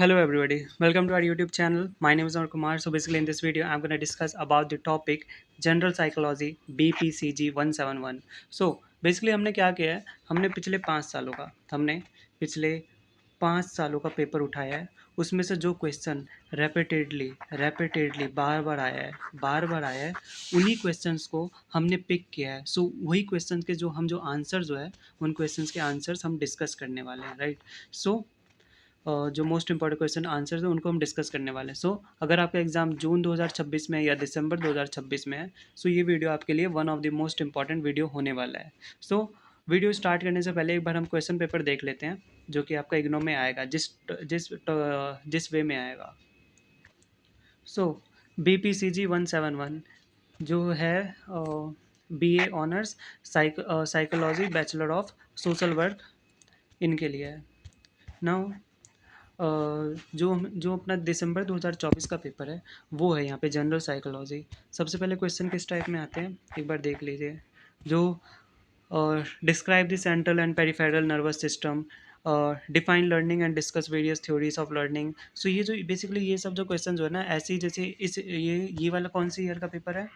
Hello everybody, welcome to our YouTube channel. My name is Amar Kumar. So basically in this video I'm going to discuss about the topic General Psychology BPCG 171. So basically हमने क्या किया है, हमने पिछले 5 सालों का paper उठाया है। उसमें से जो क्वेश्चन रेपिटेडली बार बार आया है उन्हीं क्वेश्चंस को हमने पिक किया है। सो वही क्वेश्चंस के जो आंसर जो है उन क्वेश्चंस के आंसर्स हम डिस्कस करने वाले हैं, राइट। सो जो मोस्ट इंपॉर्टेंट क्वेश्चन आंसर्स हैं उनको हम डिस्कस करने वाले हैं। सो अगर आपका एग्जाम जून 2026 में या दिसंबर 2026 में है, सो ये वीडियो आपके लिए one of the most important video होने वाला है। सो वीडियो स्टार्ट करने से पहले एक बार हम क्वेश्चन पेपर देख लेते हैं जो कि आपका इग्नो में आएगा, जिस वे में आएगा। सो BPCG 171 जो है BA honours psychology bachelor of social work इनके लिए है। नाउ जो अपना दिसंबर 2024 का पेपर है वो है यहाँ पे जनरल साइकोलॉजी। सबसे पहले क्वेश्चन किस टाइप में आते हैं एक बार देख लीजिए। जो describe the central and peripheral nervous system, define learning and discuss various theories of learning. So ये जो बेसिकली ये सब जो क्वेश्चन जो है ना, ऐसे ही जैसे ये वाला कौन सी ईयर का पेपर है,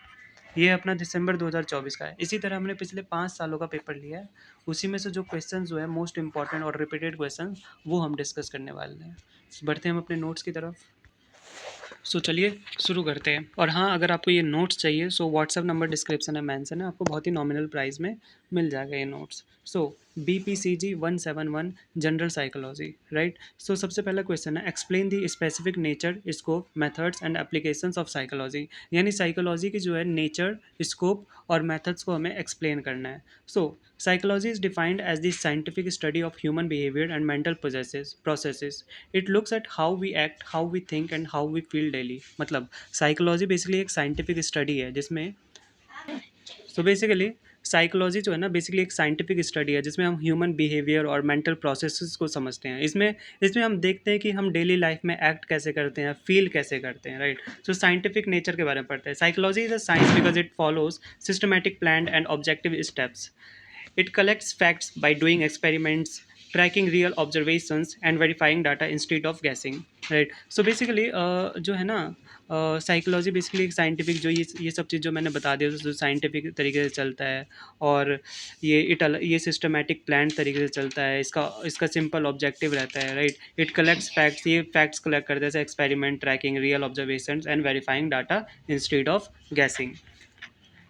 ये अपना दिसंबर 2024 का है। इसी तरह हमने पिछले 5 सालों का पेपर लिया है, उसी में से जो क्वेश्चन जो है मोस्ट इंपॉर्टेंट और रिपीटेड क्वेश्चन वो हम डिस्कस करने वाले हैं। बढ़ते हैं हम अपने नोट्स की तरफ। सो चलिए शुरू करते हैं। और हाँ, अगर आपको ये नोट्स चाहिए सो व्हाट्सअप नंबर डिस्क्रिप्शन में मेंशन है, आपको बहुत ही नॉमिनल प्राइस में मिल जाएगा ये नोट्स। सो BPCG 171 जनरल साइकोलॉजी, राइट। सो सबसे पहला क्वेश्चन है explain the specific nature, scope, methods and applications of psychology. यानी साइकोलॉजी की जो है नेचर, स्कोप और मेथड्स को हमें एक्सप्लेन करना है। So psychology is defined as the scientific study of human behaviour and mental processes. It looks at how we act, how we think and how we feel daily. मतलब psychology basically एक scientific study है जिसमें basically psychology जो है ना basically एक scientific study है जिसमें हम ह्यूमन बिहेवियर और मेंटल प्रोसेसेस को समझते हैं। इसमें इसमें हम देखते हैं कि हम डेली लाइफ में एक्ट कैसे करते हैं, फील कैसे करते हैं, राइट। सो साइंटिफिक नेचर के बारे में पढ़ते हैं। Psychology is a science because it follows systematic plan and objective steps. It collects facts by doing experiments, tracking real observations, and verifying data instead of guessing. Right. So basically जो है ना psychology basically एक scientific जो ये सब चीज़ जो मैंने बता दिया जो साइंटिफिक तरीके से चलता है, और ये सिस्टमेटिक प्लान तरीके से चलता है। इसका इसका सिंपल ऑब्जेक्टिव रहता है, राइट। इट कलेक्ट्स फैक्ट्स, ये फैक्ट्स कलेक्ट करते हैं जैसे experiment, tracking real observations and verifying data instead of guessing.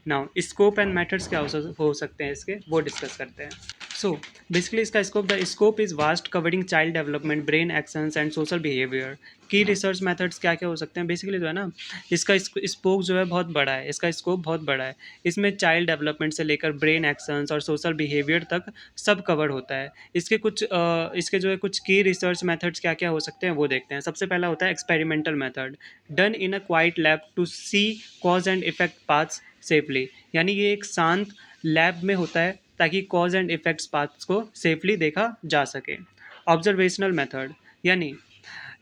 Now scope and methods क्या हो सकते हैं इसके, वो डिस्कस करते हैं। सो बेसिकली इसका scope, the scope is vast covering child development, brain actions and social behaviour. की रिसर्च मेथड्स क्या क्या हो सकते हैं बेसिकली जो है ना, इसका स्कोप जो है बहुत बड़ा है, इसका स्कोप बहुत बड़ा है। इसमें चाइल्ड डेवलपमेंट से लेकर ब्रेन एक्शंस और सोशल बिहेवियर तक सब कवर होता है। इसके जो है कुछ की रिसर्च मेथड्स क्या क्या हो सकते हैं वो देखते हैं। सबसे पहला होता है experimental method, done in a quiet lab to see cause and effect paths safely. यानी ये एक शांत लैब में होता है ताकि कॉज एंड इफेक्ट्स पाथ्स को सेफली देखा जा सके। ऑब्जर्वेशनल मेथड, यानी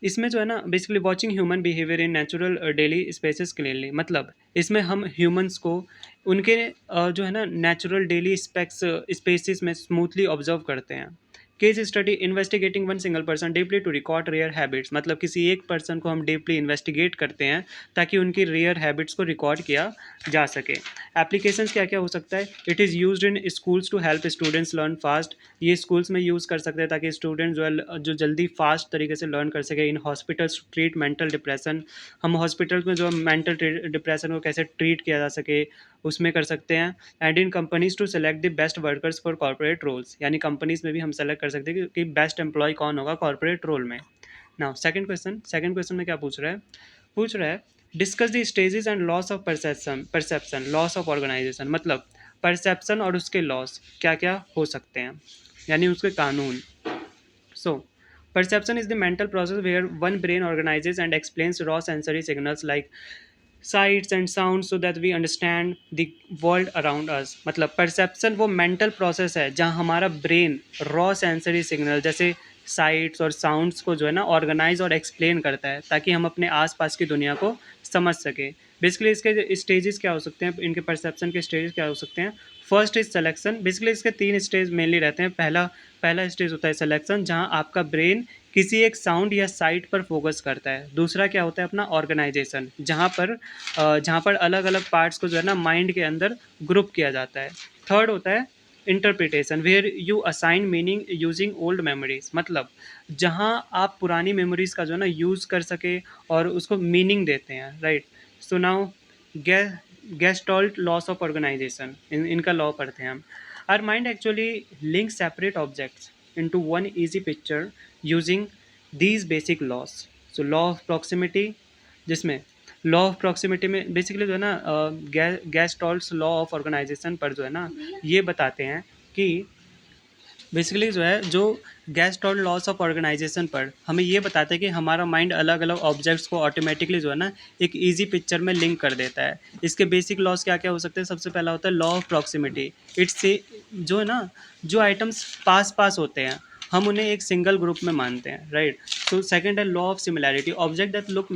इसमें जो है ना basically watching human behaviour in natural daily spaces clearly. मतलब इसमें हम ह्यूमंस को उनके जो है ना नेचुरल डेली स्पेसिस में स्मूथली ऑब्जर्व करते हैं। Case study, investigating one single person deeply to record rare habits. मतलब किसी एक पर्सन को हम डीपली इन्वेस्टिगेट करते हैं ताकि उनकी रेयर हैबिट्स को रिकॉर्ड किया जा सके। एप्लीकेशंस क्या क्या हो सकता है, it is used in schools to help students learn fast. ये स्कूल्स में यूज़ कर सकते हैं ताकि स्टूडेंट जो जल्दी फास्ट तरीके से लर्न कर सके। In hospitals to treat mental depression, हम हॉस्पिटल्स में जो मेंटल डिप्रेशन को कैसे ट्रीट किया जा सके उसमें कर सकते हैं। And in companies to select the best workers for corporate roles, यानी कंपनीज में भी हम सेलेक्ट कर सकते हैं कि बेस्ट एम्प्लॉय कौन होगा कॉर्पोरेट रोल में। नाउ सेकंड क्वेश्चन में क्या पूछ रहा है discuss the stages and laws of perception laws of organisation. मतलब परसेप्शन और उसके लॉस क्या क्या हो सकते हैं, यानी उसके कानून। सो perception is the mental process where one brain organizes and explains raw sensory signals like sights and sounds so that we understand the world around us। मतलब perception वो mental process है जहाँ हमारा ब्रेन रॉ सेंसरी सिग्नल जैसे sites और sounds को जो है ना ऑर्गेनाइज और एक्सप्लेन करता है ताकि हम अपने आसपास की दुनिया को समझ सके। बेसिकली इसके स्टेजेस क्या हो सकते हैं, इनके परसेप्शन के स्टेजेस क्या हो सकते हैं। फर्स्ट इज सिलेक्शन, बेसिकली इसके 3 स्टेज मेनली रहते हैं। पहला स्टेज होता है सिलेक्शन, जहां आपका ब्रेन किसी एक साउंड या साइट पर फोकस करता है। दूसरा क्या होता है अपना ऑर्गेनाइजेशन, जहाँ पर अलग अलग पार्ट्स को जो है ना माइंड के अंदर ग्रुप किया जाता है। थर्ड होता है interpretation, where you assign meaning using old memories, मतलब जहाँ आप पुरानी मेमोरीज का जो है ना यूज़ कर सके और उसको मीनिंग देते हैं, right. So now gestalt laws of organisation, इनका लॉ पढ़ते हैं हम। Our mind actually link separate objects into one easy picture using these basic laws. So law of proximity, जिसमें लॉ ऑफ प्रॉक्सिमिटी में बेसिकली जो है ना गैस्टॉल्ट्स लॉ ऑफ ऑर्गेनाइजेशन पर जो है ना ये बताते हैं कि बेसिकली जो है जो गैस्टॉल्ट लॉस ऑफ ऑर्गेनाइजेशन पर हमें ये बताता है कि हमारा माइंड अलग अलग ऑब्जेक्ट्स को ऑटोमेटिकली जो है ना एक इजी पिक्चर में लिंक कर देता है। इसके बेसिक लॉस क्या क्या हो सकते हैं? सबसे पहला होता है लॉ ऑफ प्रॉक्सिमिटी। इट्स से जो है ना जो आइटम्स पास पास होते हैं हम उन्हें एक सिंगल ग्रुप में मानते हैं, राइट। तो सेकंड है law of similarity, object that look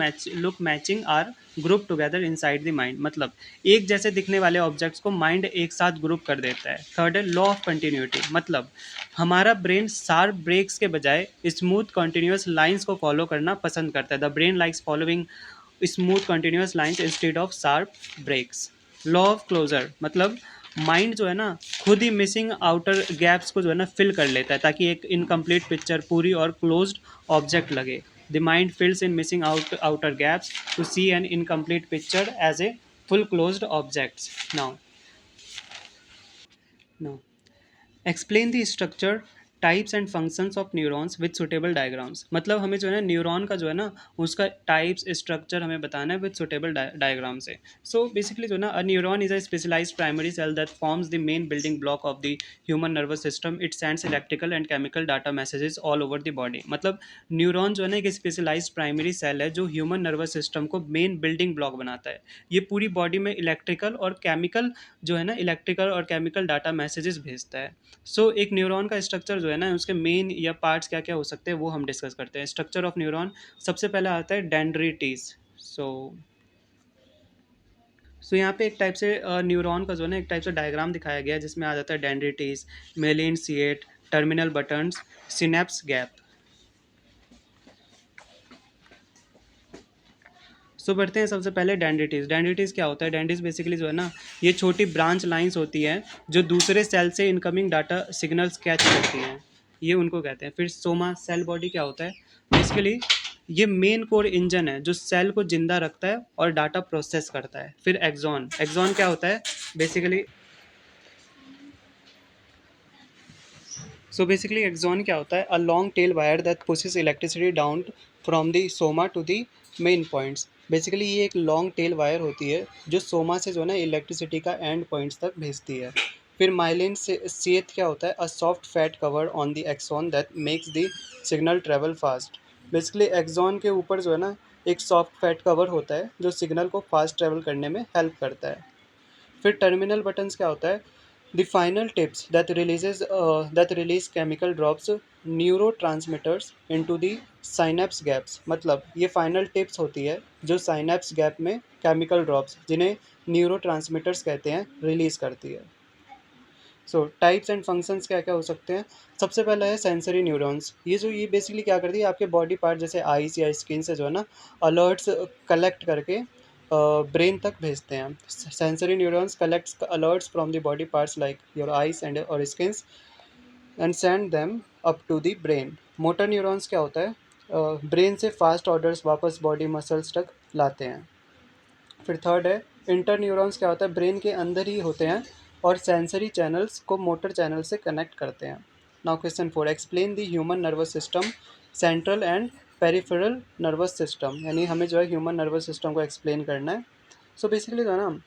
matching are group together inside the mind, मतलब एक जैसे दिखने वाले ऑब्जेक्ट्स को माइंड एक साथ ग्रुप कर देता है। थर्ड है लॉ ऑफ कंटिन्यूटी, मतलब हमारा ब्रेन शार्प ब्रेक्स के बजाय स्मूथ कॉन्टिन्यूस लाइंस को फॉलो करना पसंद करता है। The brain likes following smooth continuous lines instead of sharp breaks. Law of closure, मतलब माइंड जो है ना खुद ही मिसिंग आउटर गैप्स को जो है ना फिल कर लेता है ताकि एक इनकम्प्लीट पिक्चर पूरी और क्लोज्ड ऑब्जेक्ट लगे। The mind fills in missing outer gaps to see an incomplete picture as a full closed objects. Now explain the structure types and functions of neurons with suitable diagrams, मतलब हमें जो है ना neuron का जो है ना उसका टाइप्स स्ट्रक्चर हमें बताना है विद सुटेबल डायग्राम से। सो बेसिकली जो है ना a neuron is a specialised primary cell that forms the main building block of the human nervous system. It sends electrical and chemical data messages all over the body, मतलब neuron जो है ना एक specialised primary cell है जो human nervous system को main building block बनाता है। ये पूरी बॉडी में इलेक्ट्रिकल और केमिकल डाटा मैसेजेस भेजता है। सो एक न्यूरॉन का स्ट्रक्चर जो है ना उसके मेन या पार्ट्स क्या क्या हो सकते हैं वो हम डिस्कस करते हैं। स्ट्रक्चर ऑफ न्यूरॉन, सबसे पहला आता है डेंड्रिटीज। सो यहाँ पे एक टाइप से न्यूरॉन का जो है ना एक टाइप से डायग्राम दिखाया गया है जिसमें आ जाता है dendrites, myelin sheath, terminal buttons, synapse gap. बढ़ते हैं सबसे पहले डेंड्रिटीज। डेंड्रिटीज क्या होता है? डेंड्रिटीज बेसिकली जो है ना ये छोटी ब्रांच लाइंस होती हैं जो दूसरे सेल से इनकमिंग डाटा सिग्नल्स कैच करती हैं, ये उनको कहते हैं। फिर सोमा, सेल बॉडी क्या होता है? बेसिकली ये मेन कोर इंजन है जो सेल को जिंदा रखता है और डाटा प्रोसेस करता है। फिर एक्सॉन, एक्सॉन क्या होता है? बेसिकली बेसिकली एक्सॉन क्या होता है? A long tail wire that pushes electricity down from the soma to the main points. Basically ये एक लॉन्ग टेल वायर होती है जो सोमा से जो है ना इलेक्ट्रिसिटी का एंड पॉइंट्स तक भेजती है। फिर माइलिन से सेथ क्या होता है? A soft fat cover on the axon that makes the signal travel fast. Basically axon के ऊपर जो है ना एक सॉफ्ट फैट कवर होता है जो सिग्नल को फास्ट ट्रेवल करने में हेल्प करता है। फिर टर्मिनल बटन्स क्या होता है? The final tips that release chemical drops neurotransmitters into the synapse gaps, मतलब ये फाइनल टिप्स होती है जो साइनेप्स गैप में केमिकल ड्रॉप्स जिन्हें न्यूरोट्रांसमीटर्स कहते हैं रिलीज करती है। टाइप्स एंड फंक्शंस क्या क्या हो सकते हैं? सबसे पहला है सेंसरी न्यूरॉन्स। ये बेसिकली क्या करती है? आपके बॉडी पार्ट जैसे आईज या स्किन से जो है ना अलर्ट्स कलेक्ट करके ब्रेन तक भेजते हैं। Sensory neurons collects alerts from the body parts like your eyes and और skins and send them up to the brain. Motor neurons क्या होता है? ब्रेन से फास्ट ऑर्डर्स वापस बॉडी मसल्स तक लाते हैं। फिर थर्ड है इंटर न्यूरॉन्स। क्या होता है? ब्रेन के अंदर ही होते हैं और सेंसरी चैनल्स को मोटर चैनल से कनेक्ट करते हैं। Now question 4, explain the human nervous system central and peripheral nervous system, यानी हमें जो है ह्यूमन नर्वस सिस्टम को एक्सप्लेन करना है। बेसिकली जो है ना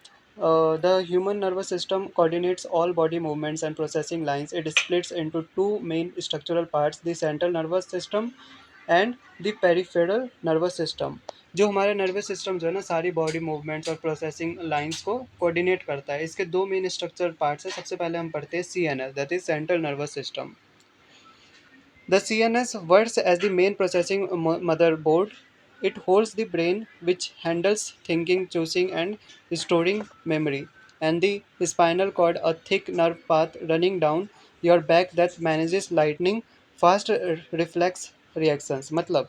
the human nervous system coordinates all body movements and processing lines. It splits into two main structural parts, the central nervous system and the peripheral nervous system. जो हमारा nervous system जो है ना सारी बॉडी मूवमेंट्स और processing lines को coordinate करता है। इसके दो मेन स्ट्रक्चर पार्ट्स है। सबसे पहले हम पढ़ते हैं CNS, that is central nervous system. The CNS works as the main processing motherboard. It holds the brain, which handles thinking, choosing, and storing memory, and the spinal cord, a thick nerve path running down your back that manages lightning fast reflex reactions. मतलब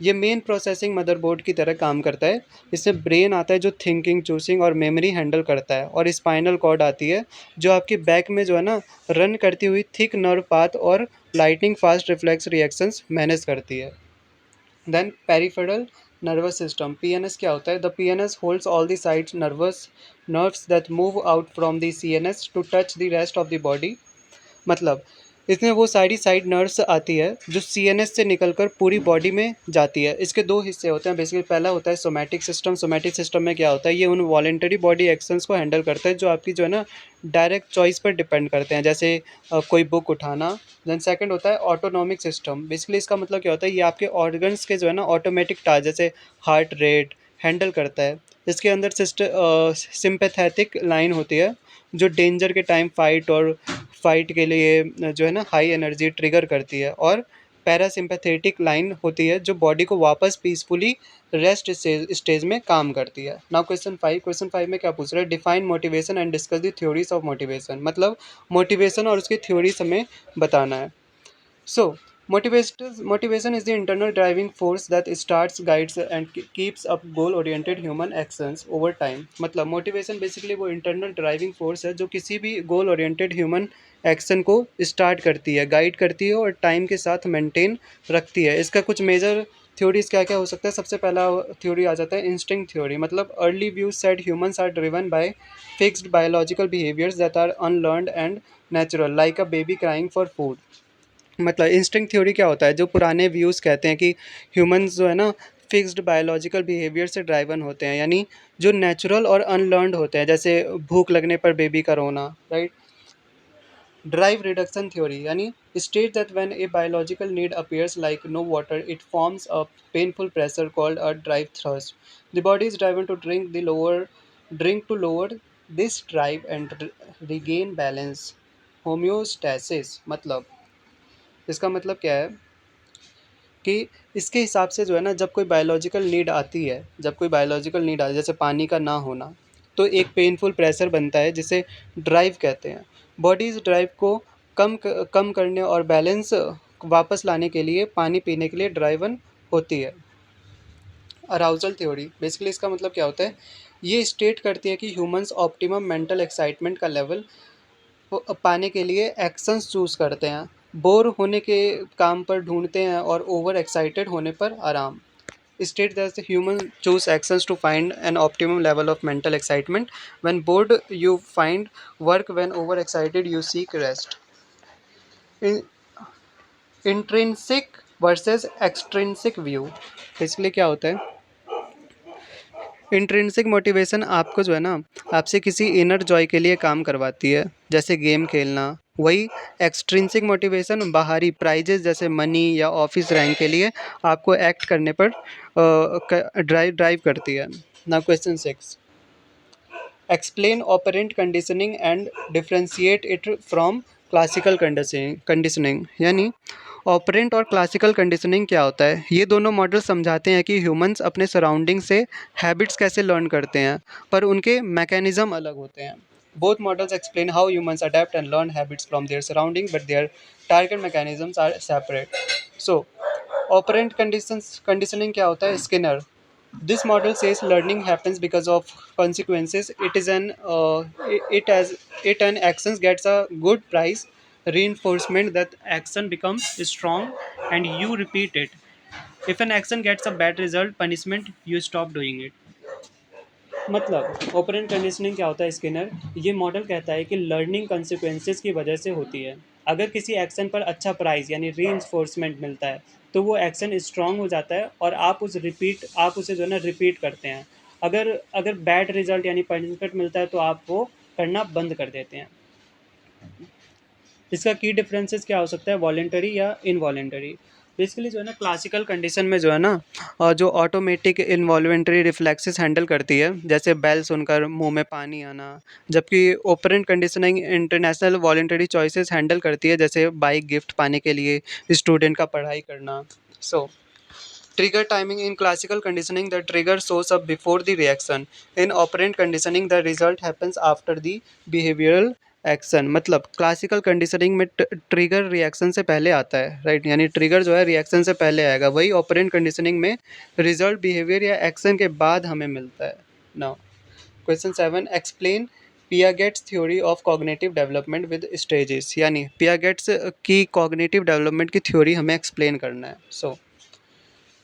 ये main processing motherboard की तरह काम करता है। इसमें brain आता है जो थिंकिंग, चूसिंग और मेमोरी हैंडल करता है, और स्पाइनल कॉर्ड आती है जो आपकी बैक में जो है ना रन करती हुई थिक नर्व पाथ और lightning fast reflex reactions manage करती है। Then peripheral nervous system, PNS क्या होता है? The PNS holds all the sides nervous nerves that move out from the CNS to touch the rest of the body. मतलब इसमें वो सारी side nerves आती है जो सीएनएस से निकलकर पूरी बॉडी में जाती है। इसके दो हिस्से होते हैं बेसिकली। पहला होता है सोमैटिक सिस्टम। सोमैटिक सिस्टम में क्या होता है? ये उन वॉलेंटरी बॉडी एक्शंस को हैंडल करता है जो आपकी जो है ना डायरेक्ट चॉइस पर डिपेंड करते हैं, जैसे कोई बुक उठाना। देन सेकंड होता है ऑटोनॉमिक सिस्टम। बेसिकली इसका मतलब क्या होता है? ये आपके ऑर्गन्स के जो है ना ऑटोमेटिक टास्क, जैसे हार्ट रेट हैंडल करता है। इसके अंदर सिंपैथेटिक लाइन होती है जो डेंजर के टाइम फाइट के लिए जो है ना हाई एनर्जी ट्रिगर करती है, और पैरासिम्पैथेटिक लाइन होती है जो बॉडी को वापस पीसफुली रेस्ट स्टेज में काम करती है। नाउ क्वेश्चन 5 में क्या पूछ रहा है? Define motivation and discuss the theories of motivation. मतलब मोटिवेशन और उसकी थ्योरीज हमें बताना है। So, motivation is the internal driving force that starts, guides, and keeps up goal-oriented human actions over time. मतलब motivation basically वो internal driving force है जो किसी भी goal-oriented human action को start करती है, guide करती है और time के साथ maintain रखती है। इसका कुछ major थ्योरीज क्या क्या हो सकता है? सबसे पहला थ्योरी आ जाता है इंस्टिंक्ट थ्योरी। मतलब early views said humans are driven by fixed biological behaviours that are unlearned and natural, like a baby crying for food. मतलब इंस्टिंक्ट थ्योरी क्या होता है? जो पुराने व्यूज़ कहते हैं कि ह्यूमंस जो है ना फिक्स्ड बायोलॉजिकल बिहेवियर से ड्राइवन होते हैं, यानी जो नेचुरल और अनलर्नड होते हैं, जैसे भूख लगने पर बेबी का रोना, राइट। ड्राइव रिडक्शन थ्योरी यानी state that when a biological need appears like no water it forms a painful pressure called a drive thrust. The body is driven to drink to lower this drive and regain balance, homeostasis. मतलब इसका मतलब क्या है कि इसके हिसाब से जो है ना जब कोई बायोलॉजिकल नीड आती है, जैसे पानी का ना होना, तो एक पेनफुल प्रेशर बनता है जिसे ड्राइव कहते हैं। बॉडी इस ड्राइव को कम करने और बैलेंस वापस लाने के लिए पानी पीने के लिए ड्राइवन होती है। अराउजल थ्योरी बेसिकली इसका मतलब क्या होता है? ये स्टेट करती है कि ह्यूमंस ऑप्टिमम मेंटल एक्साइटमेंट का लेवल पाने के लिए एक्शंस चूज करते हैं। बोर होने के काम पर ढूंढते हैं और ओवर एक्साइटेड होने पर आराम। State that the human choose actions to find an optimum level of mental excitement. When bored, you find work. When overexcited, you seek rest. In, intrinsic versus extrinsic view. Basically क्या होता है? Intrinsic motivation आपको जो है ना आपसे किसी inner Joy के लिए काम करवाती है, जैसे गेम खेलना। वही एक्सट्रिंसिक मोटिवेशन बाहरी प्राइजेस जैसे मनी या ऑफिस रैंक के लिए आपको एक्ट करने पर ड्राइव करती है। ना question 6, explain operant conditioning and differentiate it from classical conditioning. यानी ऑपरेंट और क्लासिकल कंडीशनिंग क्या होता है? ये दोनों मॉडल समझाते हैं कि ह्यूमंस अपने सराउंडिंग से हैबिट्स कैसे लर्न करते हैं, पर उनके मैकेनिज्म अलग होते हैं। Both models explain how humans adapt and learn habits from their surrounding, but their target mechanisms are separate. So operant conditioning क्या होता है? Skinner, this model says learning happens because of consequences. It an actions gets a good price reinforcement, that action becomes strong and you repeat it. If an action gets a bad result, punishment, you stop doing it. मतलब operand conditioning क्या होता है? Skinner, ये model कहता है कि learning consequences की वजह से होती है। अगर किसी एक्शन पर अच्छा प्राइस यानी री मिलता है तो वो एक्शन स्ट्रांग हो जाता है और आप उसे जो है ना रिपीट करते हैं। अगर अगर बैड रिजल्ट यानी पनिशमेंट मिलता है तो आप वो करना बंद कर देते हैं। इसका की डिफरेंसेस क्या हो सकता है? वॉलेंटरी या इनवॉलेंटरी। बेसिकली जो है ना क्लासिकल कंडीशन में जो है ना जो ऑटोमेटिक इनवॉल्वेंटरी रिफ्लेक्सेस हैंडल करती है, जैसे बेल सुनकर मुंह में पानी आना। जबकि operant conditioning international voluntary choices handle करती है, जैसे बाइक गिफ्ट पाने के लिए स्टूडेंट का पढ़ाई करना। सो trigger timing, in classical conditioning the trigger shows up before the reaction. In operant conditioning the result happens after the behavioral action, मतलब क्लासिकल कंडीशनिंग में ट्रिगर रिएक्शन से पहले आता है, राइट, यानी ट्रिगर जो है रिएक्शन से पहले आएगा, वही ऑपरेंट कंडीशनिंग में रिजल्ट बिहेवियर या एक्शन के बाद हमें मिलता है। Now question 7, explain Piaget's theory of cognitive development with stages, यानी पियागेट्स की कॉग्निटिव डेवलपमेंट की थ्योरी हमें एक्सप्लेन करना है। So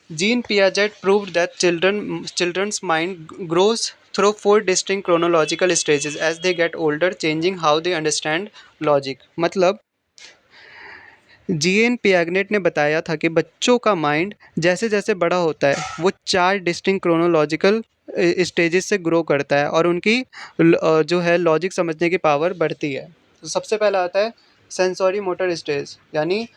Jean Piaget proved that children's mind grows through four distinct chronological stages as they get older, changing how they understand logic. मतलब GN पियागनेट ने बताया था कि बच्चों का माइंड जैसे जैसे बड़ा होता है वो चार डिस्टिंक्ट क्रोनोलॉजिकल स्टेजेस से ग्रो करता है और उनकी जो है लॉजिक समझने की पावर बढ़ती है। तो सबसे पहला आता है सेंसरी मोटर स्टेज, यानी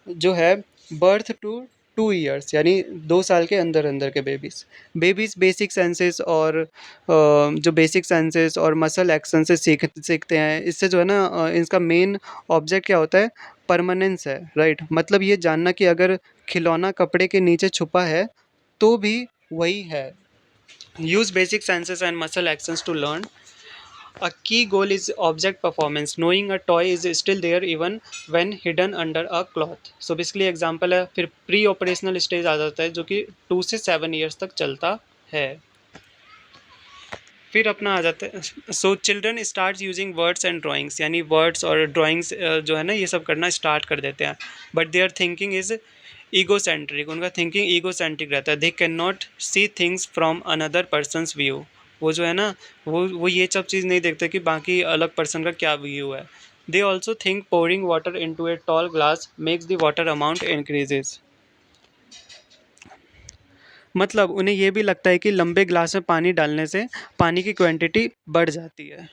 जो है बर्थ टू 2 ईयर्स, यानी 2 साल के अंदर अंदर के बेबीज़ बेसिक सेंसेस और जो बेसिक सेंसेस और मसल एक्शन से सीखते हैं। इससे जो है ना इसका मेन ऑब्जेक्ट क्या होता है, परमानेंस है, राइट, मतलब ये जानना कि अगर खिलौना कपड़े के नीचे छुपा है तो भी वही है। Use basic senses and muscle actions to learn. A key goal is object performance. Knowing a toy is still there even when hidden under a cloth. So basically example है, फिर प्री ऑपरेशनल स्टेज आ जाता है जो कि 2 से 7 years तक चलता है। फिर अपना आ जाता है, so children start using words and drawings, यानी वर्ड्स और ड्राइंग्स जो है ना ये सब करना स्टार्ट कर देते हैं। But there thinking is ego centric, उनका थिंकिंग ईगो सेंट्रिक रहता है। They can not see things from another persons view, वो जो है ना वो ये सब चीज़ नहीं देखते कि बाकी अलग पर्सन का क्या व्यू है। They also think pouring water into a tall glass makes the water amount increases, मतलब उन्हें ये भी लगता है कि लंबे ग्लास में पानी डालने से पानी की क्वांटिटी बढ़ जाती है।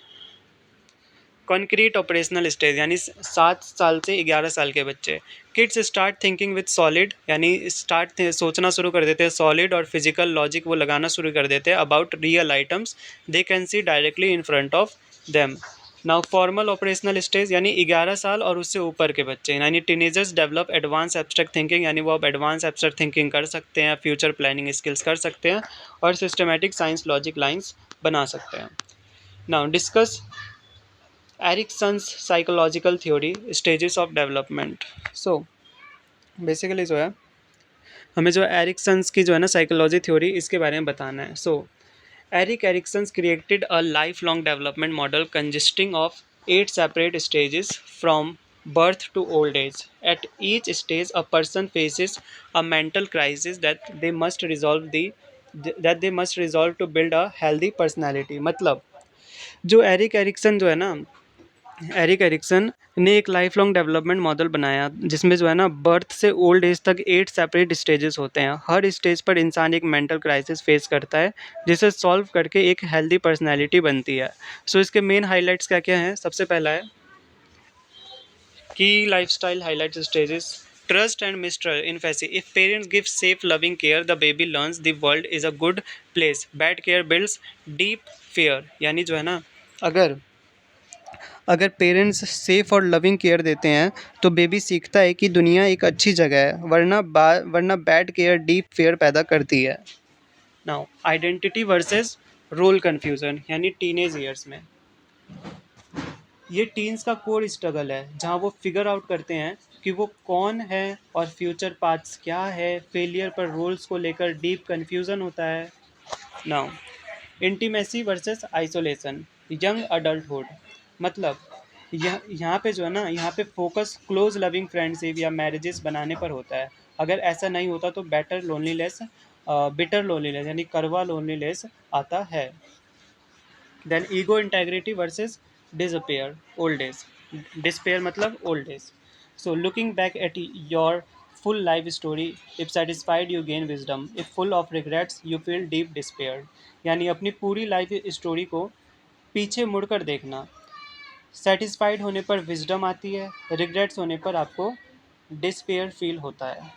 कॉन्क्रीट ऑपरेशनल स्टेज, यानी 7 साल से 11 साल के बच्चे। Kids start thinking with solid, यानी स्टार्ट सोचना शुरू कर देते हैं, सॉलिड और फिजिकल लॉजिक वो लगाना शुरू कर देते हैं about real items they can see directly in front of them. Now formal operational stage, यानी 11 साल और उससे ऊपर के बच्चे, यानी teenagers develop advance abstract thinking, यानी वो अब एडवांस एब्स्ट्रैक्ट थिंकिंग कर सकते हैं, फ्यूचर प्लानिंग स्किल्स कर सकते हैं और सिस्टमेटिक साइंस लॉजिक लाइंस बना सकते हैं। Now discuss Erikson's psychological theory stages of development. So basically जो है हमें जो एरिक्सन्स की जो है ना साइकोलॉजी थ्योरी इसके बारे में बताना है। So Erik Erikson's created a life long development model consisting of 8 separate stages from birth to old age. At each stage, a person faces a mental crisis that they must resolve to build a healthy personality. मतलब जो Erik Erikson जो है ना, Erik Erikson ने एक life long development model बनाया जिसमें जो है ना बर्थ से ओल्ड एज तक 8 सेपरेट स्टेजेस होते हैं। हर स्टेज पर इंसान एक मेंटल क्राइसिस फेस करता है जिसे सॉल्व करके एक हेल्दी पर्सनैलिटी बनती है। सो इसके मेन हाईलाइट्स क्या क्या हैं, सबसे पहला है की life style highlights stages. Trust and mistrust in फैसी, if parents give safe loving care the baby learns the world is a good place. Bad care builds deep fear, यानी जो है ना अगर अगर पेरेंट्स सेफ और लविंग केयर देते हैं तो बेबी सीखता है कि दुनिया एक अच्छी जगह है, वरना बैड केयर डीप फेयर पैदा करती है। Now identity versus role confusion, यानी टीनेज ईयर्स में ये टीन्स का कोर स्ट्रगल है जहाँ वो फिगर आउट करते हैं कि वो कौन है और फ्यूचर पाथ्स क्या है। फेलियर पर रोल्स को लेकर डीप कन्फ्यूज़न होता है। Now intimacy versus isolation, young adulthood, मतलब यहाँ पे जो है ना यहाँ पे फोकस क्लोज लविंग फ्रेंडशिप या मैरिजेस बनाने पर होता है। अगर ऐसा नहीं होता तो बिटर लोनलीनेस यानी कड़वा लोनलीनेस आता है। Then ego integrity versus despair old age, despair मतलब old age. So looking back at your full life story, if satisfied you gain wisdom, if full of regrets you feel deep despair, यानी अपनी पूरी life story को पीछे मुड़कर देखना। Satisfied होने पर विजडम आती है, रिग्रेट्स होने पर आपको डिस्पेयर फील होता है।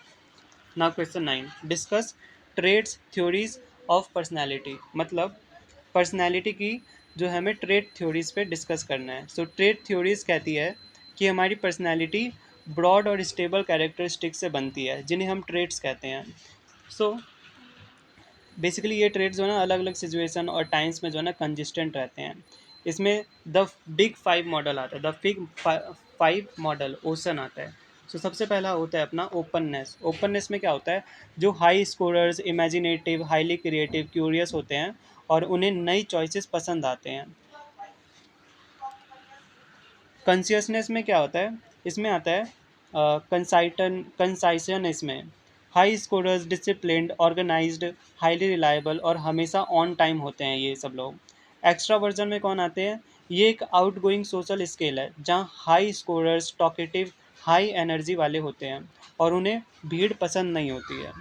Now question 9, discuss traits theories of personality, मतलब पर्सनैलिटी की जो हमें ट्रेड थ्योरीज पे डिस्कस करना है। सो ट्रेड थ्योरीज कहती है कि हमारी पर्सनैलिटी ब्रॉड और स्टेबल कैरेक्टरिस्टिक्स से बनती है जिन्हें हम ट्रेड्स कहते हैं। सो बेसिकली ये ट्रेड्स जो है ना अलग अलग सिचुएशन और टाइम्स में जो है ना कंसिस्टेंट रहते हैं। इसमें द बिग 5 मॉडल आता है, द बिग 5 मॉडल ओशन आता है। सो सबसे पहला होता है अपना ओपननेस। ओपननेस में क्या होता है, जो high scorers imaginative, highly creative, curious होते हैं और उन्हें नई चॉइसेस पसंद आते हैं। कंसियसनेस में क्या होता है, इसमें आता है कंसाइसन। इसमें high scorers disciplined, organised, highly reliable और हमेशा ऑन टाइम होते हैं ये सब लोग। एक्स्ट्रा वर्जन में कौन आते हैं, ये एक आउट गोइंग सोशल स्केल है जहाँ high scorers talkative, high energy वाले होते हैं और उन्हें भीड़ पसंद नहीं होती है।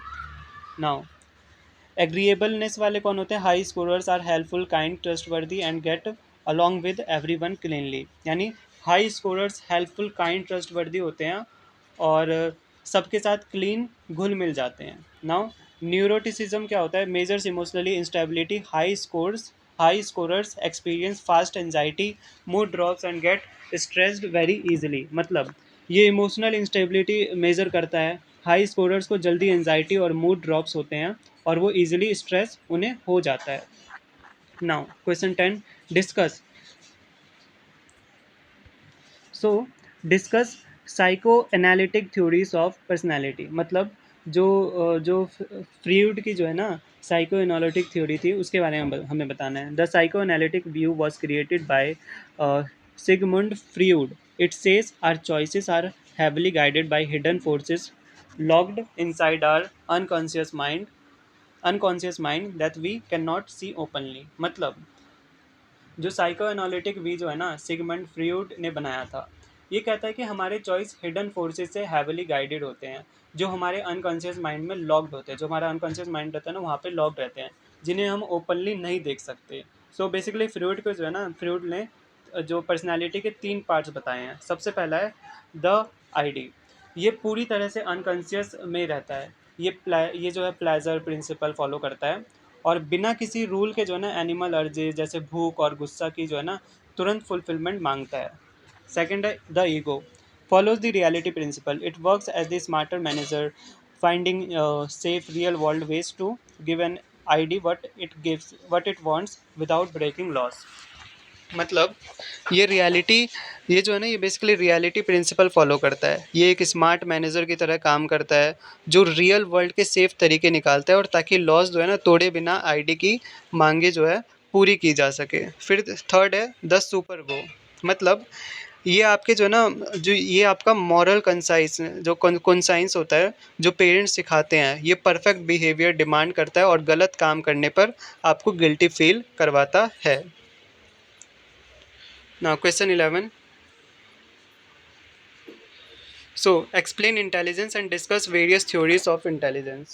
नाउ एग्रीएबलनेस वाले कौन होते हैं, high scorers are helpful, kind, trustworthy and get along with everyone cleanly. यानी high scorers helpful, kind, trustworthy होते हैं और सबके साथ क्लीन घुल मिल जाते हैं। नाउ न्यूरोटिसिज्म क्या होता है, measures emotionally instability, high scorers experience fast anxiety, mood drops and gate stressed very easily. मतलब ये इमोशनल इंस्टेबिलिटी मेजर करता है, हाई स्कोरर्स को जल्दी एंजाइटी और मूड ड्रॉप्स होते हैं और वो इजीली स्ट्रेस उन्हें हो जाता है। Now question 10, discuss. So discuss psycho analytic theories of personality. मतलब जो फ्रीड की जो है ना साइको एनालिटिक थ्योरी थी उसके बारे में हमें बताना है। The psychoanalytic view was created by Sigmund Freud. It says our choices are heavily guided by hidden forces locked inside our unconscious mind that we cannot see openly। मतलब जो psycho analytic we जो है ना Sigmund freed ने बनाया था, ये कहता है कि हमारे चॉइस हिडन फोर्सेस से हैविली गाइडेड होते हैं, जो हमारे अनकॉन्शियस माइंड में लॉक्ड होते हैं। जो हमारा अनकॉन्शियस माइंड रहता है ना वहाँ पे लॉक्ड रहते हैं, जिन्हें हम ओपनली नहीं देख सकते। सो बेसिकली फ्रूड को जो है ना, फ्रूड ने जो पर्सनैलिटी के 3 पार्ट्स बताए हैं। सबसे पहला है द आईडी। ये पूरी तरह से अनकॉन्शियस में रहता है। ये जो है प्लेजर प्रिंसिपल फॉलो करता है और बिना किसी रूल के जो है ना एनिमल अर्जेस जैसे भूख और गुस्सा की जो है ना तुरंत फुलफिलमेंट मांगता है। सेकंड है the ego, follows the reality principle. It works as the smarter manager, finding safe real world ways to give an ID what it wants without breaking laws। मतलब ये रियलिटी, ये जो है ना ये बेसिकली रियलिटी प्रिंसिपल फॉलो करता है। ये एक स्मार्ट मैनेजर की तरह काम करता है जो रियल वर्ल्ड के सेफ तरीके निकालता है और ताकि लॉस जो है ना तोड़े बिना आईडी की मांगे जो है पूरी की जा सके। फिर थर्ड है द सुपर गो। मतलब ये आपके जो है ना जो ये आपका मॉरल कंसाइंस जो कंसाइंस होता है जो पेरेंट्स सिखाते हैं, ये परफेक्ट बिहेवियर डिमांड करता है और गलत काम करने पर आपको गिल्टी फील करवाता है। Now question 11. So explain intelligence and discuss various theories of intelligence.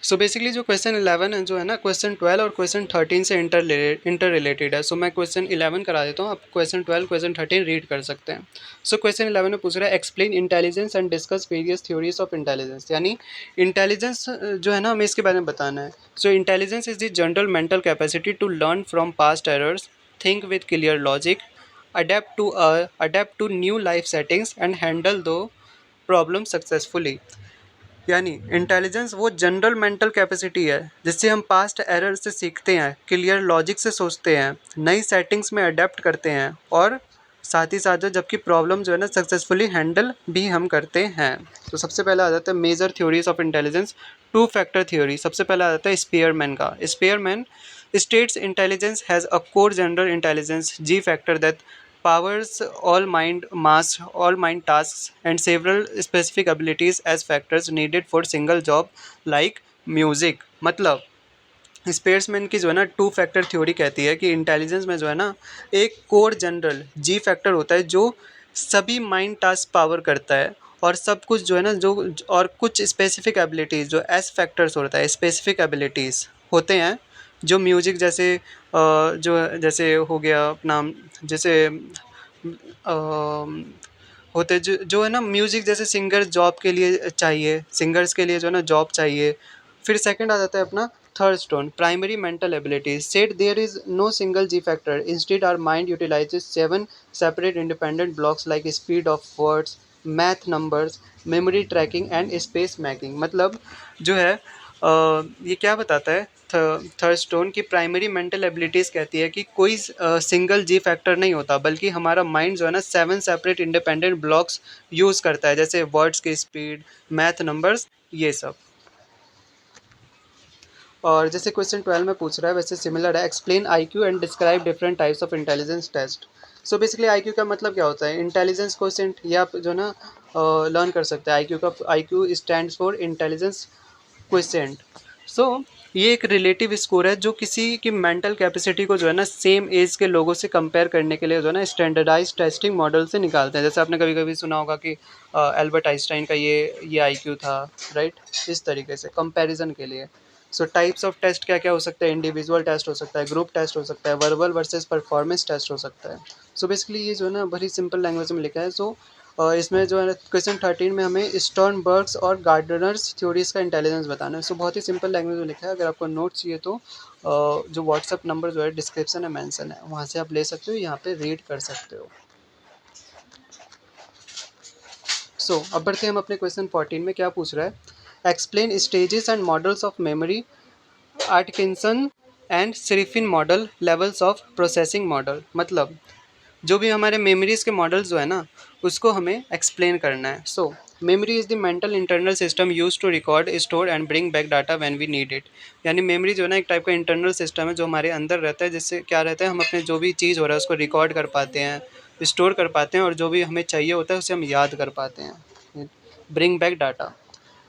So basically जो क्वेश्चन 11 है जो है ना क्वेश्चन 12 और क्वेश्चन 13 से इंटर रिलेटेड है। सो मैं क्वेश्चन 11 करा देता हूँ, आप क्वेश्चन 12 क्वेश्चन 13 रीड कर सकते हैं। सो क्वेश्चन 11 में पूछ रहा है explain intelligence and discuss various theories of intelligence. यानी इंटेलिजेंस जो है ना हमें इसके बारे में बताना है। So intelligence is the general mental capacity to learn from past errors, think with clear logic, adapt to new life settings and handle the problem successfully। यानी इंटेलिजेंस वो जनरल मेंटल कैपेसिटी है जिससे हम पास्ट एरर से सीखते हैं, clear logic से सोचते हैं, नई सेटिंग्स में अडेप्ट करते हैं और साथ ही साथ जबकि प्रॉब्लम जो है ना सक्सेसफुली हैंडल भी हम करते हैं। तो सबसे पहला आ जाता है major theories of intelligence. 2 factor theory. सबसे पहला आ जाता है स्पीयरमैन का। Spearman states intelligence has a core general intelligence G factor that powers all mind tasks and several specific abilities as factors needed for single job like music। मतलब स्पेयर्समैन की जो है ना 2 फैक्टर थ्योरी कहती है कि इंटेलिजेंस में जो है ना एक कोर जनरल जी फैक्टर होता है जो सभी माइंड टास्क पावर करता है और सब कुछ जो है ना जो और कुछ स्पेसिफिक एबिलिटीज़ जो एस फैक्टर्स होता है, स्पेसिफिक एबिलिटीज़ होते हैं जो म्यूजिक जैसे जो जैसे हो गया अपना जैसे होते जो है ना म्यूजिक जैसे सिंगर जॉब के लिए चाहिए, सिंगर्स के लिए जो है ना जॉब चाहिए। फिर सेकंड आ जाता है अपना Thurstone primary mental abilities. States there is no single G factor, instead our mind utilises 7 separate independent blocks like speed of words, math, numbers, memory tracking and space making. मतलब जो है ये क्या बताता है थर्स्टोन की प्राइमरी मेंटल एबिलिटीज़ कहती है कि कोई सिंगल जी फैक्टर नहीं होता, बल्कि हमारा माइंड जो है ना 7 सेपरेट इंडिपेंडेंट ब्लॉक्स यूज़ करता है, जैसे वर्ड्स की स्पीड, मैथ, नंबर्स, ये सब। और जैसे क्वेश्चन 12 में पूछ रहा है वैसे सिमिलर है, explain IQ and describe different types of intelligence test. So basically IQ का मतलब क्या होता है, इंटेलिजेंस क्वोशिएंट, ये आप जो ना लर्न कर सकते हैं। आईक्यू का IQ stands for intelligence quotient. So ये एक रिलेटिव स्कोर है जो किसी की मेंटल कैपेसिटी को जो है ना सेम एज के लोगों से कंपेयर करने के लिए जो है ना स्टैंडर्डाइज टेस्टिंग मॉडल से निकालते हैं। जैसे आपने कभी कभी सुना होगा कि एल्बर्ट आइंस्टाइन का ये आईक्यू था, राइट, इस तरीके से कंपैरिजन के लिए। सो टाइप्स ऑफ टेस्ट क्या क्या हो सकते हैं, इंडिविजुअल टेस्ट हो सकता है, ग्रुप टेस्ट हो सकता है, वर्बल वर्सेस परफॉर्मेंस टेस्ट हो सकता है। सो बेसिकली ये जो है ना बड़ी सिंपल लैंग्वेज में लिखा है। सो इसमें जो है क्वेश्चन 13 में हमें स्टर्नबर्ग्स और गार्डनर्स थ्योरीज का इंटेलिजेंस बताना है। सो बहुत ही सिंपल लैंग्वेज में लिखा है। अगर आपको नोट चाहिए तो जो व्हाट्सअप नंबर जो है डिस्क्रिप्शन में मेंशन है, वहाँ से आप ले सकते हो, यहाँ पे रीड कर सकते हो। सो अब बढ़ते हैं हम अपने क्वेश्चन 14 में। क्या पूछ रहा है, explain stages and models of memory, Atkinson and Shiffrin model, levels of processing model. मतलब जो भी हमारे मेमोरीज के मॉडल्स जो है ना उसको हमें एक्सप्लेन करना है। So memory is the mental internal system use to record, store and bring back data when we need it. यानी मेमोरी जो है ना एक टाइप का इंटरनल सिस्टम है जो हमारे अंदर रहता है, जिससे क्या रहता है, हम अपने जो भी चीज़ हो रहा है उसको रिकॉर्ड कर पाते हैं, स्टोर कर पाते हैं, और जो भी हमें चाहिए होता है उसे हम याद कर पाते हैं। Bring back data.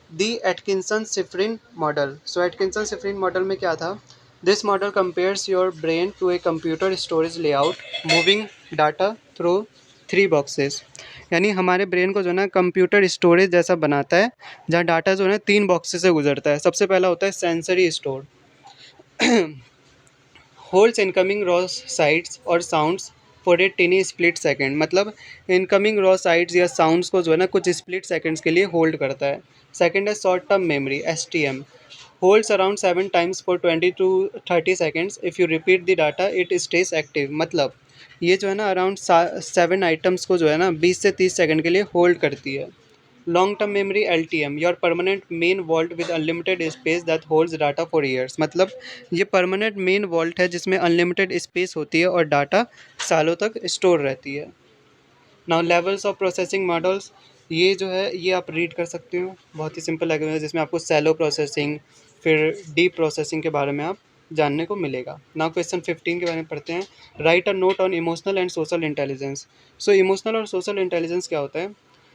The Atkinson Shiffrin model. So Atkinson Shiffrin model में क्या था, this model compares your brain to a computer storage layout moving data through 3 boxes. यानी हमारे ब्रेन को जो है ना कंप्यूटर स्टोरेज जैसा बनाता है, जहाँ डाटा जो है ना 3 बॉक्सेस से गुजरता है। सबसे पहला होता है sensory store, holds incoming raw sights और sounds for a tiny split second. मतलब इनकमिंग रॉ साइट्स या साउंड्स को जो है ना कुछ स्प्लिट सेकेंड्स के लिए होल्ड करता है। सेकेंड है short term memory, S T M, holds around 7 times for 20 to 30 seconds. If you repeat the data it stays active. मतलब ये जो है ना अराउंड 7 आइटम्स को जो है ना 20 से 30 सेकेंड के लिए होल्ड करती है। Long term memory, L T M, your permanent main vault with unlimited space that holds data for years. मतलब ये परमानेंट मेन वॉल्ट है जिसमें अनलिमिटेड स्पेस होती है और डाटा सालों तक स्टोर रहती है। Now levels of processing models, ये जो है ये आप रीड कर सकते हो, बहुत ही सिंपल लैंग्वेज है जिसमें आपको सैलो प्रोसेसिंग, फिर डीप प्रोसेसिंग के बारे में आप जानने को मिलेगा। नाउ क्वेश्चन 15 के बारे में पढ़ते हैं। Right a note on emotional and social intelligence. So emotional और सोशल इंटेलिजेंस क्या होता है?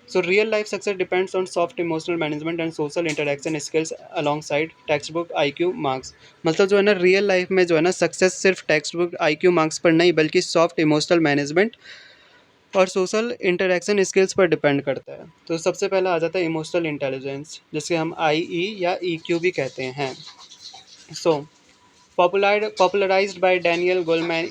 So real life success depends on soft emotional management and social interaction skills alongside textbook IQ marks। मतलब जो है ना रियल लाइफ में जो है ना सक्सेस सिर्फ टेक्स्ट बुक IQ मार्क्स पर नहीं बल्कि सॉफ्ट इमोशनल मैनेजमेंट और सोशल इंटरेक्शन स्किल्स पर डिपेंड करता है। तो सबसे पहला आ जाता है इमोशनल इंटेलिजेंस, जिसे हम IE या EQ भी कहते हैं। सो popularized by Daniel Goleman,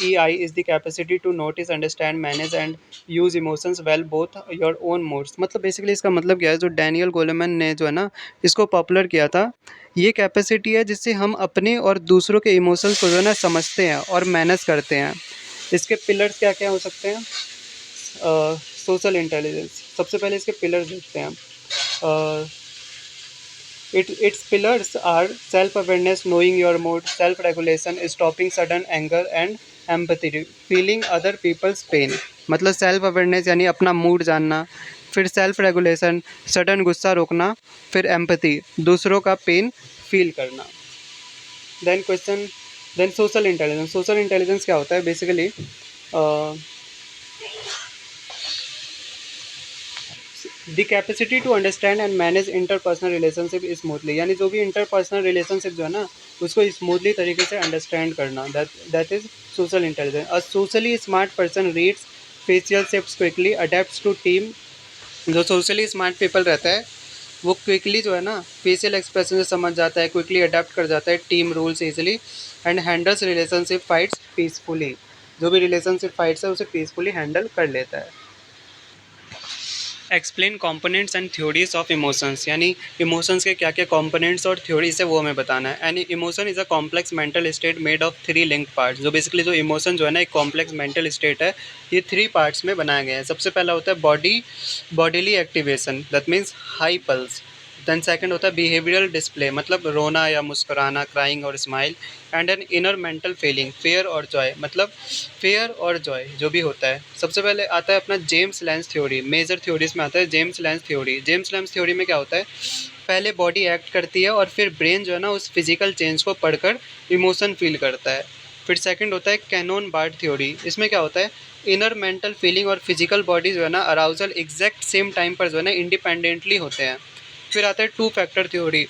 EI is the capacity to notice, understand, manage and use emotions well, both your own moods। मतलब बेसिकली इसका मतलब क्या है, जो डैनियल गोलेमैन ने जो है ना इसको पॉपुलर किया था, ये कैपेसिटी है जिससे हम अपने और दूसरों के इमोशंस को जो है ना समझते हैं और मैनेज करते हैं। इसके पिलर्स क्या क्या हो सकते हैं? सोशल इंटेलिजेंस, सबसे पहले इसके पिलर्स देखते हैं हम। Its pillars are self-awareness, knowing your mood, self-regulation, stopping sudden anger and empathy, feeling other people's pain। मतलब सेल्फ अवेयरनेस यानी अपना मूड जानना, फिर सेल्फ रेगुलेशन, सडन गुस्सा रोकना, फिर एम्पैथी, दूसरों का पेन फील करना। Then social intelligence. Social intelligence क्या होता है basically? The capacity to understand and manage interpersonal relationship smoothly. यानी जो भी इंटरपर्सनल रिलेशनशिप जो है ना उसको स्मूथली तरीके से अंडरस्टैंड करना, that is social intelligence. A socially smart person reads facial shifts quickly, adapts to team. जो सोशली स्मार्ट पीपल रहता है वो क्विकली जो है ना फेशियल एक्सप्रेशन से समझ जाता है, क्विकली अडेप्ट कर जाता है team rules easily, and handles relationship fights peacefully. जो भी रिलेशनशिप फाइट्स है उसे पीसफुली हैंडल कर लेता है। Explain components and theories of emotions. यानी इमोशंस के क्या क्या कंपोनेंट्स और थ्योरीज है वो हमें बताना है। And emotion is a complex mental state made of 3 linked parts. जो बेसिकली जो इमोशन जो है ना एक कॉम्प्लेक्स मेंटल स्टेट है, ये 3 पार्ट्स में बनाया गया है। सबसे पहला होता है bodily activation, that means high pulse. Then second होता है बिहेवियरल डिस्प्ले, मतलब रोना या मुस्कुराना, क्राइंग और smile. And an inner mental feeling, fear और जॉय, मतलब फेयर और जॉय जो भी होता है। सबसे पहले आता है अपना James Lange theory, major theories में आता है James Lange theory. James Lange theory में क्या होता है, पहले बॉडी एक्ट करती है और फिर ब्रेन जो है ना उस फिजिकल चेंज को पढ़कर इमोशन फील करता है। फिर सेकंड होता है कैनोन बार्ड थ्योरी। इसमें क्या होता है, इनर मेंटल फीलिंग और फिजिकल बॉडी जो है ना अराउजल एग्जैक्ट सेम टाइम पर जो है ना इंडिपेंडेंटली होते हैं। फिर आता है टू फैक्टर थ्योरी,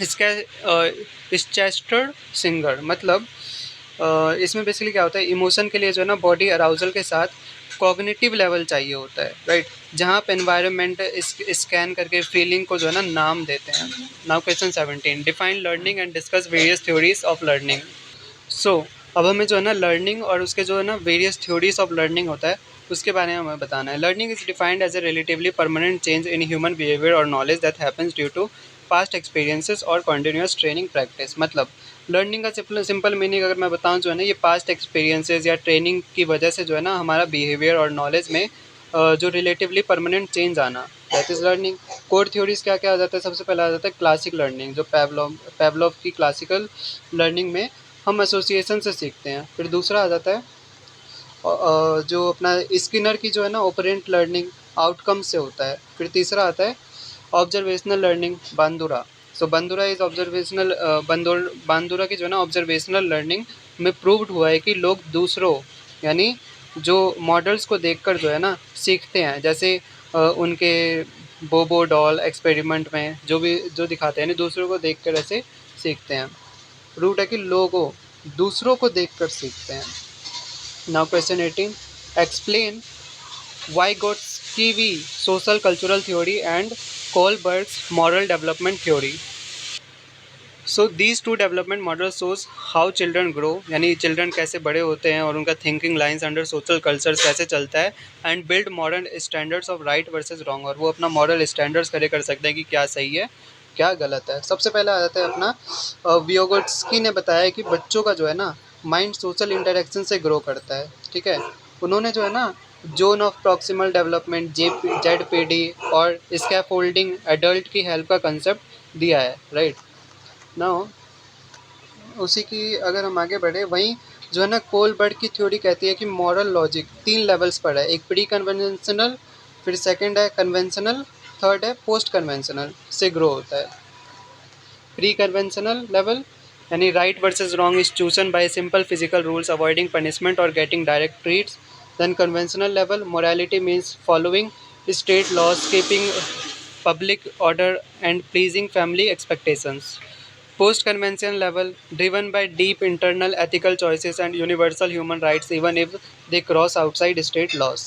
इसका स्चेस्टर सिंगर, मतलब इसमें बेसिकली क्या होता है, इमोशन के लिए जो है ना बॉडी अराउजल के साथ कॉग्निटिव लेवल चाहिए होता है, राइट, जहाँ आप एनवायरनमेंट स्कैन करके फीलिंग को जो है ना नाम देते हैं। Now question 17, define learning and discuss various theories of learning. So अब हमें जो है ना लर्निंग और उसके जो है ना वेरियस थ्योरीज ऑफ लर्निंग होता है उसके बारे में हमें बताना है। Learning is defined as a relatively permanent change in human behaviour और knowledge that happens due to past experiences और कंटिन्यूअस ट्रेनिंग प्रैक्टिस। मतलब लर्निंग का सिंपल मीनिंग अगर मैं बताऊं जो है ना, ये पास्ट एक्सपीरियंसेस या ट्रेनिंग की वजह से जो है ना हमारा बिहेवियर और नॉलेज में जो रिलेटिवली परमानेंट चेंज आना, that is learning. Core theories क्या क्या आ जाता है, सबसे पहला आ जाता है क्लासिक लर्निंग, जो पेवलोव की क्लासिकल लर्निंग में हम एसोसिएशन से सीखते हैं। फिर दूसरा आ जाता है जो अपना स्किनर की जो है ना ओपरेंट लर्निंग, आउटकम से होता है। फिर तीसरा आता है observational learning, Bandura. So Bandura is observational, Bandura की जो है ना ऑब्जर्वेशनल लर्निंग में प्रूव्ड हुआ है कि लोग दूसरों यानी जो मॉडल्स को देखकर जो है ना सीखते हैं। जैसे उनके बोबो डॉल एक्सपेरिमेंट में जो भी जो दिखाते हैं ना, दूसरों को देखकर ऐसे सीखते हैं। रूट है कि लोगों दूसरों को देखकर सीखते हैं। Now question 18, explain Vygotsky social cultural theory and Kohlberg's moral development theory. So these two development models shows how children grow, यानी चिल्ड्रन कैसे बड़े होते हैं और उनका thinking lines under social culture कैसे चलता है, and build modern standards of right versus wrong, और वो अपना मॉरल स्टैंडर्ड्स खड़े कर सकते हैं कि क्या सही है क्या गलत है। सबसे पहले आ जाता है अपना वियोगोट्स्की ने बताया कि बच्चों का जो है ना माइंड सोशल इंटरेक्शन से ग्रो करता है, ठीक है। उन्होंने जो है ना zone of proximal development Z और स्कैफोल्डिंग एडल्ट की हेल्प का कंसेप्ट दिया है, राइट। नाउ उसी की अगर हम आगे बढ़े, वहीं जो है ना कोलबर्ट की थ्योरी कहती है कि मॉरल लॉजिक 3 लेवल्स पर है, एक प्री कन्वेंशनल, फिर सेकंड है कन्वेंशनल, थर्ड है पोस्ट कन्वेंशनल से ग्रो होता है। प्री कन्वेंशनल लेवल यानी right versus wrong is chosen by simple physical rules avoiding punishment और getting direct treats. Then conventional level, morality means following state laws, keeping public order and pleasing family expectations. Post-convention level, driven by deep internal ethical choices and universal human rights even if they cross outside state laws.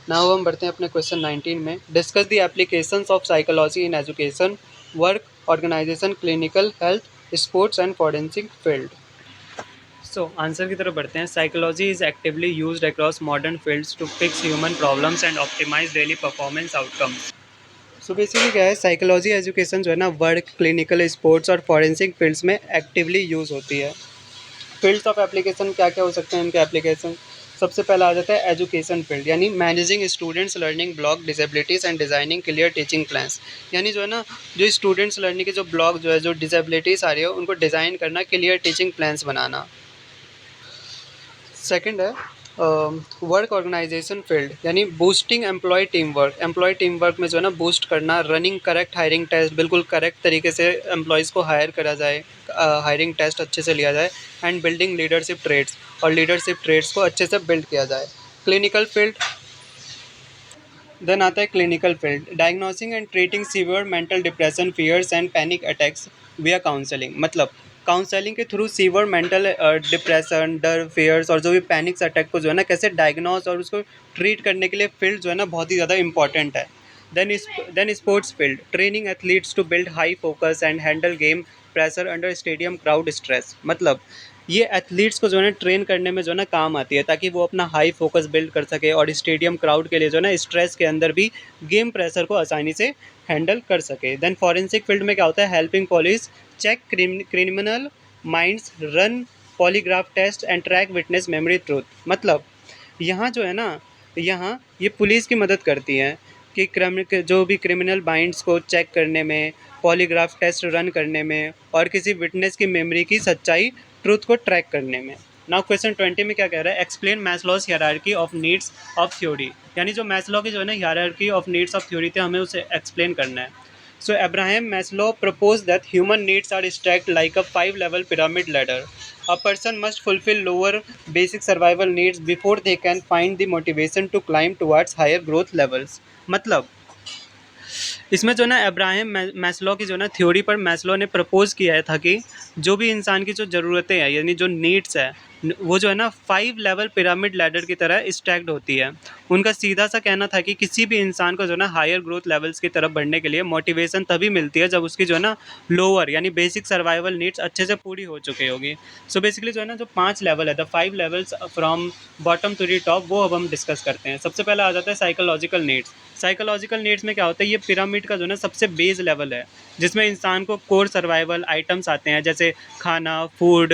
Now हम बढ़ते हैं अपने question 19 में, discuss the applications of psychology in education, work, organisation, clinical, health, sports and forensic field. So answer की तरफ बढ़ते हैं। Psychology is actively used across modern fields to fix human problems and optimise daily performance outcomes. So basically क्या है, psychology education जो है ना work, clinical, sports और फॉरेंसिक फील्ड्स में एक्टिवली यूज़ होती है। फील्ड्स ऑफ एप्लीकेशन क्या क्या हो सकते हैं इनके एप्लीकेशन, सबसे पहला आ जाता है एजुकेशन फील्ड, यानी managing students learning block disabilities and designing clear teaching plans, यानी जो है ना जो स्टूडेंट्स लर्निंग के जो ब्लॉक जो है जो डिसेबिलिटीज़ आ रही है उनको डिज़ाइन करना, क्लियर टीचिंग प्लान्स बनाना। सेकंड है वर्क ऑर्गेनाइजेशन फील्ड, यानी बूस्टिंग एम्प्लॉय टीम वर्क में जो है ना बूस्ट करना, रनिंग करेक्ट हायरिंग टेस्ट, बिल्कुल करेक्ट तरीके से एम्प्लॉयज़ को हायर करा जाए, हायरिंग टेस्ट अच्छे से लिया जाए, एंड बिल्डिंग लीडरशिप ट्रेड्स, और लीडरशिप ट्रेड्स को अच्छे से बिल्ड किया जाए। क्लिनिकल फील्ड, देन आता है clinical field, diagnosing and treating severe mental depression, fears and panic attacks via counselling, मतलब काउंसलिंग के थ्रू सीवियर मेंटल डिप्रेशन, डर, फियर्स और जो भी पैनिक्स अटैक को जो है ना कैसे डायग्नोस और उसको ट्रीट करने के लिए फील्ड जो है ना बहुत ही ज़्यादा इंपॉर्टेंट है। Then sports field, training athletes to build high focus and handle game pressure under stadium crowd stress, मतलब ये एथलीट्स को जो है ना ट्रेन करने में जो है ना काम आती है ताकि वो अपना हाई फोकस बिल्ड कर सके और स्टेडियम क्राउड के लिए जो है ना स्ट्रेस के अंदर भी गेम प्रेशर को आसानी से हैंडल कर सके। देन फॉरेंसिक फील्ड में क्या होता है, helping police check criminal minds, run polygraph test and track witness memory truth, मतलब यहाँ जो है ना यहाँ ये पुलिस की मदद करती हैं कि जो भी क्रिमिनल माइंड्स को चेक करने में, पॉलीग्राफ टेस्ट रन करने में और किसी विटनेस की मेमोरी की सच्चाई, ट्रूथ को ट्रैक करने में। नाउ क्वेश्चन 20 में क्या कह रहा है, explain Maslow's hierarchy of needs of theory, यानी जो मैस्लो की जो है ना hierarchy of needs of theory थे, हमें उसे एक्सप्लेन करना है। So Abraham Maslow proposed that human needs are stacked like a 5-level pyramid ladder. A person must fulfill lower basic survival needs before they can find the motivation to climb towards higher growth levels. मतलब इसमें जो है ना Abraham Maslow की जो है ना theory पर मैस्लो ने प्रपोज किया था कि जो भी इंसान की जो ज़रूरतें हैं, यानी जो नीड्स है, वो जो है ना 5 लेवल पिरामिड लैडर की तरह स्टैक्ड होती है। उनका सीधा सा कहना था कि किसी भी इंसान को जो है ना हायर ग्रोथ लेवल्स की तरफ बढ़ने के लिए मोटिवेशन तभी मिलती है जब उसकी जो है ना लोअर यानी बेसिक सर्वाइवल नीड्स अच्छे से पूरी हो चुकी होगी। सो बेसिकली जो है ना जो 5 लेवल है, the 5 levels from bottom to the top, वो अब हम डिस्कस करते हैं। सबसे पहले आ जाता है साइकोलॉजिकल नीड्स। साइकोलॉजिकल नीड्स में क्या होता है, ये पिरामिड का जो है ना सबसे बेस लेवल है, जिसमें इंसान को कोर सर्वाइवल आइटम्स आते हैं, जैसे खाना, फूड,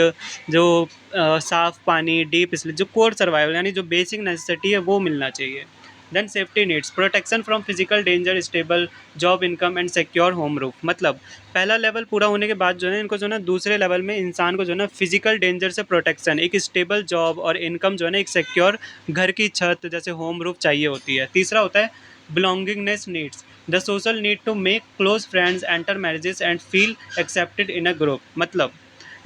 जो साफ़ पानी, डीप स्लीप, जो कोर सर्वाइवल यानी जो बेसिक नेसेसिटी है वो मिलना चाहिए। Then safety needs, protection from physical danger, stable job income and secure home roof. मतलब पहला लेवल पूरा होने के बाद जो है इनको जो है ना दूसरे लेवल में इंसान को जो है ना फिजिकल डेंजर से प्रोटेक्शन, एक स्टेबल जॉब और इनकम जो है ना एक सिक्योर घर की छत जैसे होम रूफ चाहिए होती है। तीसरा होता है belongingness needs, the social need to make close friends, enter marriages and feel accepted in a group। मतलब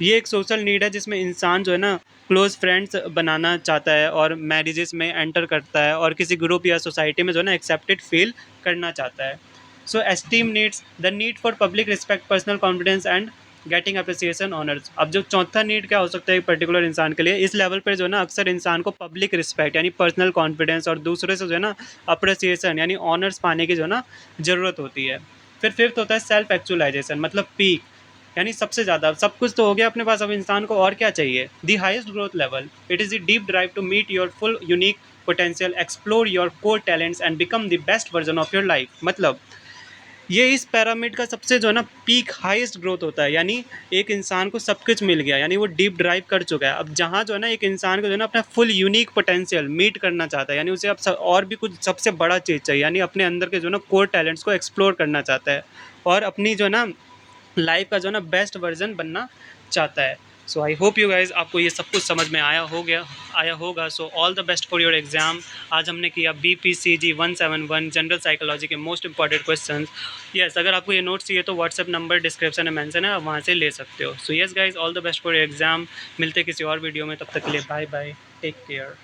ये एक सोशल नीड है जिसमें इंसान जो है ना क्लोज फ्रेंड्स बनाना चाहता है और मैरिजेस में एंटर करता है और किसी ग्रुप या सोसाइटी में जो है ना एक्सेप्टेड फील करना चाहता है। So esteem needs, the need for public respect, personal confidence and getting appreciation honours. अब जो चौथा नीड क्या हो सकता है एक पर्टिकुलर इंसान के लिए, इस लेवल पर जो है ना अक्सर इंसान को पब्लिक रिस्पेक्ट यानी पर्सनल कॉन्फिडेंस और दूसरे से जो है ना अप्रिसिएशन यानी ऑनर्स पाने की जो है ना ज़रूरत होती है। फिर फिफ्थ होता है सेल्फ एक्चुअलाइजेशन, मतलब पीक, यानी सबसे ज़्यादा सब कुछ तो हो गया अपने पास, अब इंसान को और क्या चाहिए। The highest growth level, it is the deep drive to meet your full unique potential, explore your core talents and become the best version of your life. मतलब ये इस पैरामिड का सबसे जो है ना पीक हाईएस्ट ग्रोथ होता है, यानी एक इंसान को सब कुछ मिल गया, यानी वो डीप ड्राइव कर चुका है। अब जहाँ जो है ना एक इंसान को जो है ना अपना फुल यूनिक पोटेंशियल मीट करना चाहता है, यानी उसे अब और भी कुछ सबसे बड़ा चीज़ चाहिए, यानी अपने अंदर के जो है ना कोर टैलेंट्स को एक्सप्लोर करना चाहता है और अपनी जो है ना लाइफ का जो है ना बेस्ट वर्जन बनना चाहता है। सो आई होप यू गाइज आपको ये सब कुछ समझ में आया होगा। So all the best for your exam. आज हमने किया BPCG 171 जनरल साइकोलॉजी के मोस्ट इंपॉर्टेंट क्वेश्चन। यस, अगर आपको ये नोट्स चाहिए तो व्हाट्सएप नंबर डिस्क्रिप्शन में मेंशन है, आप वहाँ से ले सकते हो। So yes guys, all the best for your exam. मिलते किसी और वीडियो में, तब तक के लिए बाय बाय, टेक केयर।